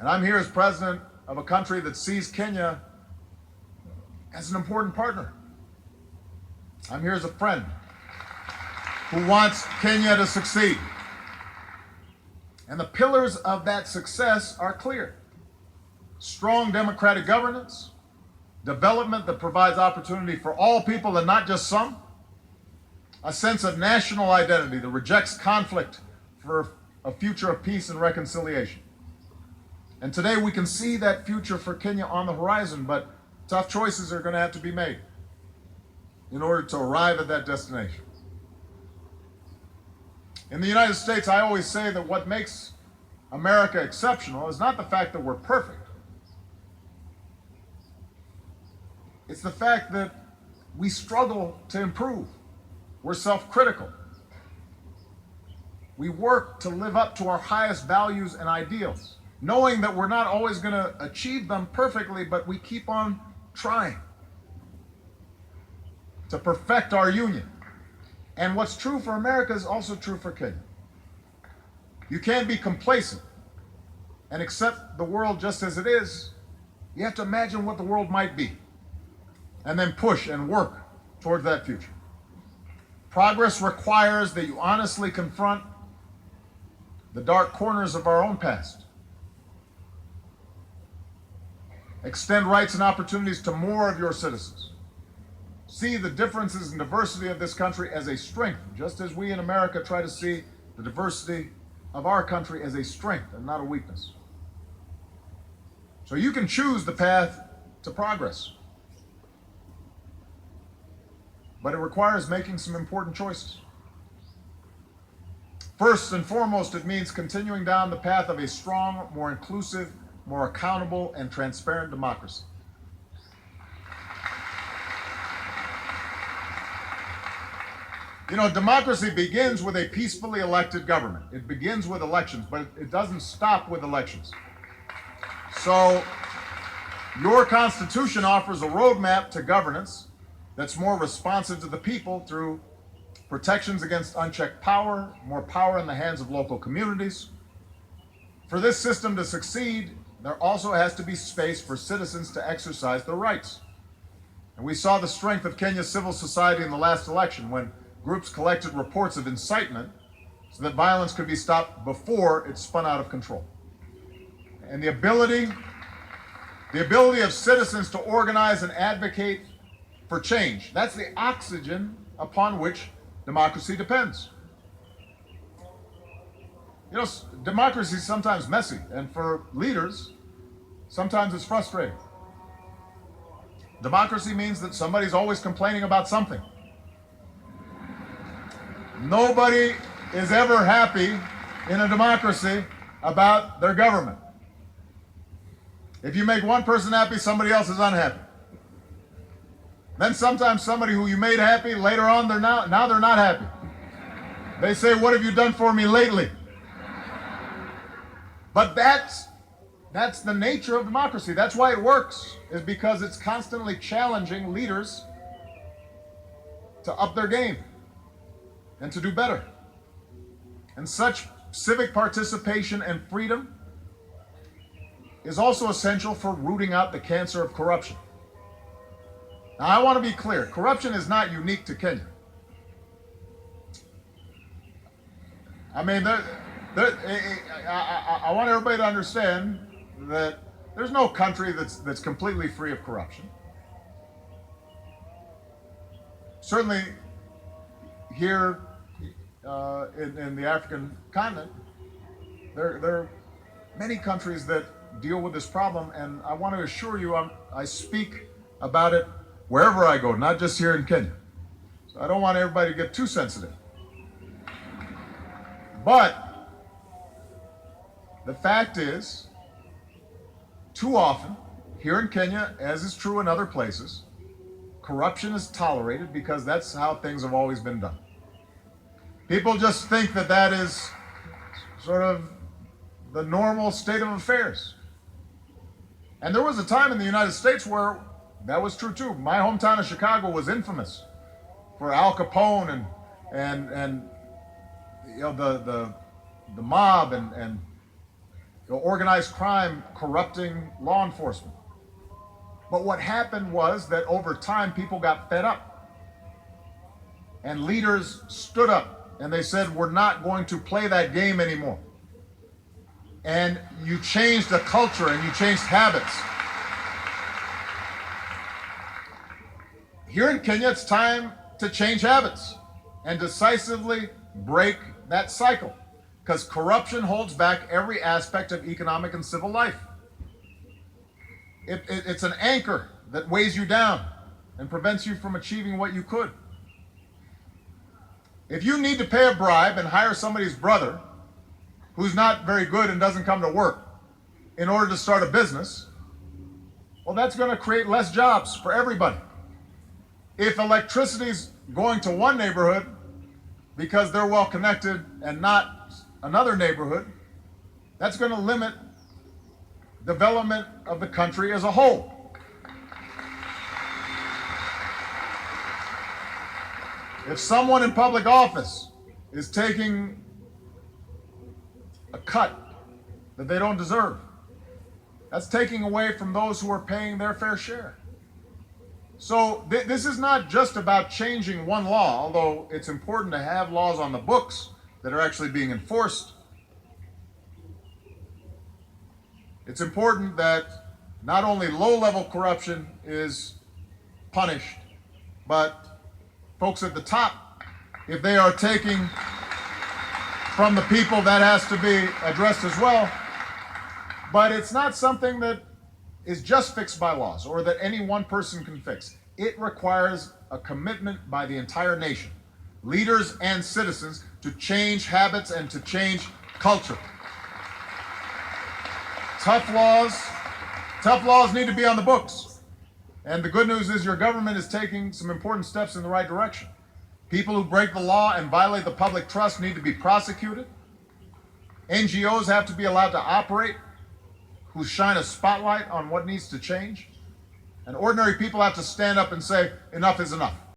And I'm here as president of a country that sees Kenya as an important partner. I'm here as a friend who wants Kenya to succeed. And the pillars of that success are clear. Strong democratic governance, development that provides opportunity for all people and not just some, a sense of national identity that rejects conflict for a future of peace and reconciliation. And today we can see that future for Kenya on the horizon, but tough choices are going to have to be made in order to arrive at that destination. In the United States, I always say that what makes America exceptional is not the fact that we're perfect. It's the fact that we struggle to improve. We're self-critical. We work to live up to our highest values and ideals, knowing that we're not always going to achieve them perfectly, but we keep on trying to perfect our union. And what's true for America is also true for Kenya. You can't be complacent and accept the world just as it is. You have to imagine what the world might be and then push and work towards that future. Progress requires that you honestly confront the dark corners of our own past. Extend rights and opportunities to more of your citizens. See the differences and diversity of this country as a strength, just as we in America try to see the diversity of our country as a strength and not a weakness. So you can choose the path to progress, but it requires making some important choices. First and foremost, it means continuing down the path of a strong, more inclusive, more accountable, and transparent democracy. You know, democracy begins with a peacefully elected government. It begins with elections, but it doesn't stop with elections. So your Constitution offers a roadmap to governance that's more responsive to the people through protections against unchecked power, more power in the hands of local communities. For this system to succeed, there also has to be space for citizens to exercise their rights. And we saw the strength of Kenya's civil society in the last election when groups collected reports of incitement so that violence could be stopped before it spun out of control. And the ability of citizens to organize and advocate for change, that's the oxygen upon which democracy depends. You know, democracy is sometimes messy, and for leaders, sometimes it's frustrating. Democracy means that somebody's always complaining about something. Nobody is ever happy in a democracy about their government. If you make one person happy, somebody else is unhappy. Then sometimes somebody who you made happy, later on now they're not happy. They say, "What have you done for me lately?" But that's the nature of democracy. That's why it works, is because it's constantly challenging leaders to up their game and to do better. And such civic participation and freedom is also essential for rooting out the cancer of corruption. Now, I want to be clear. Corruption is not unique to Kenya. I mean, I want everybody to understand that there's no country that's completely free of corruption. Certainly, here in the African continent, there are many countries that deal with this problem, and I want to assure you I speak about it wherever I go, not just here in Kenya. So I don't want everybody to get too sensitive. But the fact is, too often, here in Kenya, as is true in other places, corruption is tolerated because that's how things have always been done. People just think that that is sort of the normal state of affairs. And there was a time in the United States where that was true too. My hometown of Chicago was infamous for Al Capone and you know the mob and organized crime corrupting law enforcement. But what happened was that over time, people got fed up. And leaders stood up and they said, we're not going to play that game anymore. And you changed the culture and you changed habits. Here in Kenya, it's time to change habits and decisively break that cycle, because corruption holds back every aspect of economic and civil life. It's an anchor that weighs you down and prevents you from achieving what you could. If you need to pay a bribe and hire somebody's brother who's not very good and doesn't come to work in order to start a business, well, that's going to create less jobs for everybody. If electricity's going to one neighborhood because they're well connected and not another neighborhood, that's going to limit development of the country as a whole. If someone in public office is taking a cut that they don't deserve, that's taking away from those who are paying their fair share. So this is not just about changing one law, although it's important to have laws on the books that are actually being enforced. It's important that not only low-level corruption is punished, but folks at the top, if they are taking from the people, that has to be addressed as well. But it's not something that is just fixed by laws or that any one person can fix. It requires a commitment by the entire nation, leaders and citizens, to change habits and to change culture. Tough laws need to be on the books. And the good news is your government is taking some important steps in the right direction. People who break the law and violate the public trust need to be prosecuted. NGOs have to be allowed to operate, who shine a spotlight on what needs to change. And ordinary people have to stand up and say, enough is enough.